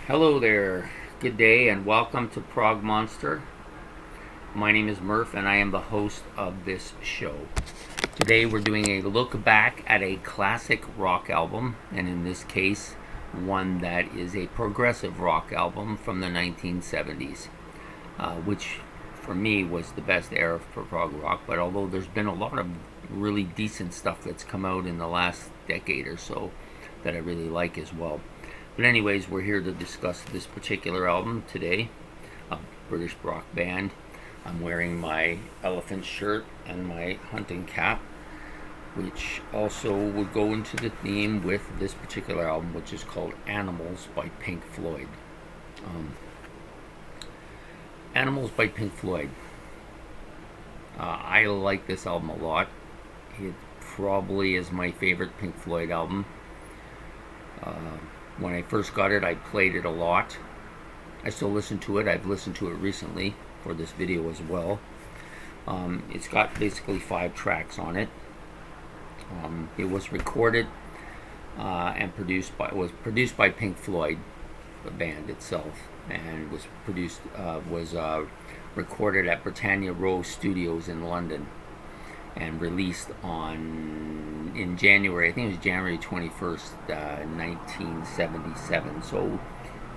Hello there, good day, and welcome to Prog Monster. My name is Murph, and I am the host of this show. Today, we're doing a look back at a classic rock album, and in this case, one that is a progressive rock album from the 1970s, which for me was the best era for prog rock. But although there's been a lot of really decent stuff that's come out in the last decade or so that I really like as well. But anyways, we're here to discuss this particular album today, a British rock band. I'm wearing my elephant shirt and my hunting cap, which also would go into the theme with this particular album, which is called Animals by Pink Floyd. Animals by Pink Floyd. I like this album a lot. It probably is my favorite Pink Floyd album. When I first got it, I played it a lot. I still listen to it. I've listened to it recently for this video as well. It's got basically 5 tracks on it. It was recorded and produced by Pink Floyd, the band itself, and was recorded at Britannia Row Studios in London, and released in January, I think it was January 21st, 1977. So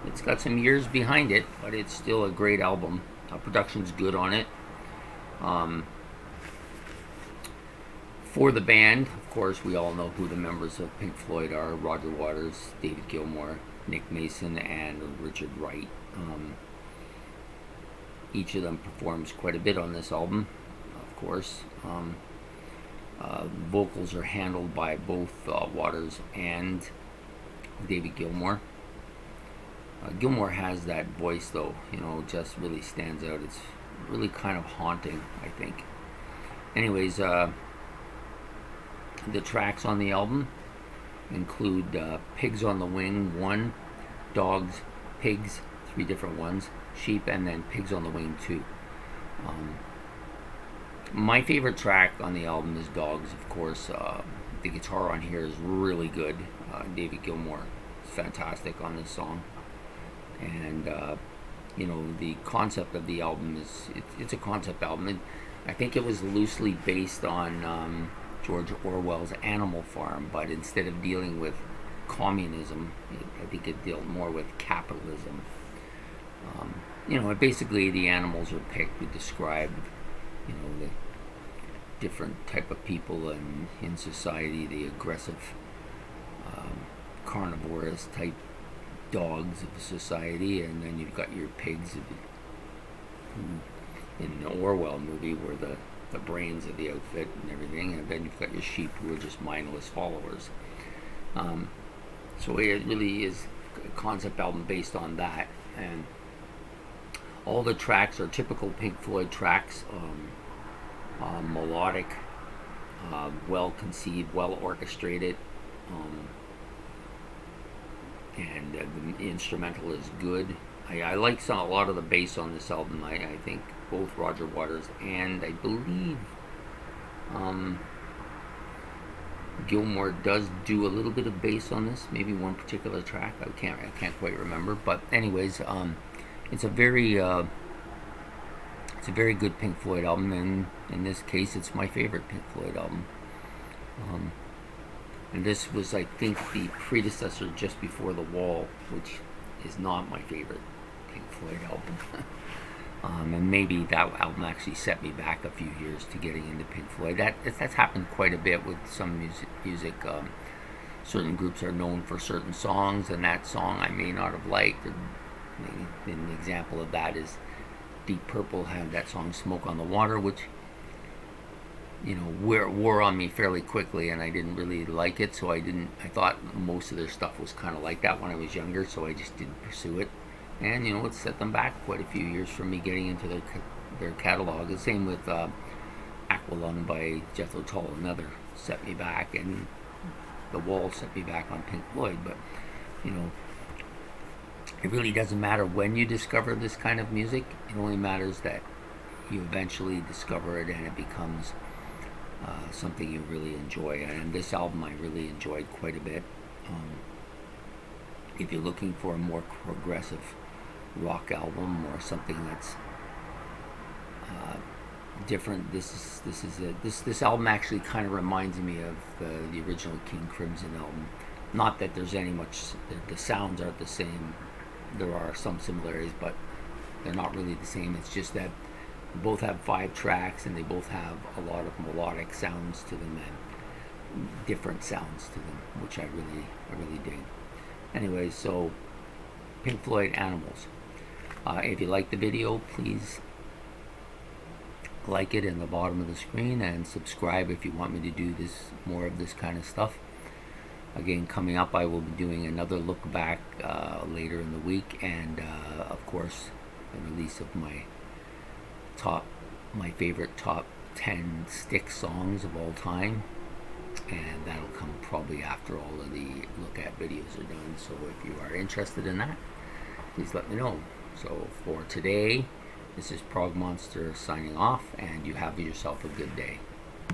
it's got some years behind it, but it's still a great album. Production's good on it. For the band, of course, we all know who the members of Pink Floyd are: Roger Waters, David Gilmour, Nick Mason, and Richard Wright. Each of them performs quite a bit on this album, of course. Vocals are handled by both Waters and David Gilmour. Gilmour has that voice, though, just really stands out. It's really kind of haunting, I think. Anyways, the tracks on the album include Pigs on the Wing 1, Dogs, Pigs, 3 different ones, Sheep, and then Pigs on the Wing 2. My favorite track on the album is Dogs, of course. The guitar on here is really good. David Gilmour is fantastic on this song. And, the concept of the album it's a concept album. And I think it was loosely based on George Orwell's Animal Farm, but instead of dealing with communism, I think it dealt more with capitalism. Basically the animals are picked to describe the different type of people in society, the aggressive, carnivorous type dogs of society, and then you've got your pigs who, in the Orwell movie, were the brains of the outfit and everything, and then you've got your sheep who are just mindless followers. So it really is a concept album based on that, and all the tracks are typical Pink Floyd tracks. Melodic, well conceived, well orchestrated, and the instrumental is good. I like a lot of the bass on this album. I think both Roger Waters and I believe Gilmour does do a little bit of bass on this, maybe one particular track. I can't quite remember, but anyways, it's a very good Pink Floyd album, and in this case, it's my favorite Pink Floyd album. And this was, I think, the predecessor just before The Wall, which is not my favorite Pink Floyd album. And maybe that album actually set me back a few years to getting into Pink Floyd. That's happened quite a bit with some music. Certain groups are known for certain songs, and that song I may not have liked. An example of that is Deep Purple had that song "Smoke on the Water," which wore on me fairly quickly, and I didn't really like it. So I thought most of their stuff was kind of like that when I was younger, so I just didn't pursue it. And it set them back quite a few years from me getting into their catalog. The same with Aqualung by Jethro Tull, another set me back, and The Wall set me back on Pink Floyd. But it really doesn't matter when you discover this kind of music. It only matters that you eventually discover it and it becomes something you really enjoy. And this album I really enjoyed quite a bit. if you're looking for a more progressive rock album or something that's different, this album actually kind of reminds me of the original King Crimson album. Not that there's any much, the sounds aren't the same. There are some similarities, but they're not really the same. It's just that they both have 5 tracks and they both have a lot of melodic sounds to them and different sounds to them, which I really dig. Anyway, so Pink Floyd, Animals. If you like the video, please like it in the bottom of the screen and subscribe if you want me to do more of this kind of stuff. Again, coming up, I will be doing another look back later in the week, and of course the release of my favorite top 10 Styx songs of all time, and that'll come probably after all of the look at videos are done. So if you are interested in that, please let me know. So for today, this is Prog Monster signing off, and you have yourself a good day.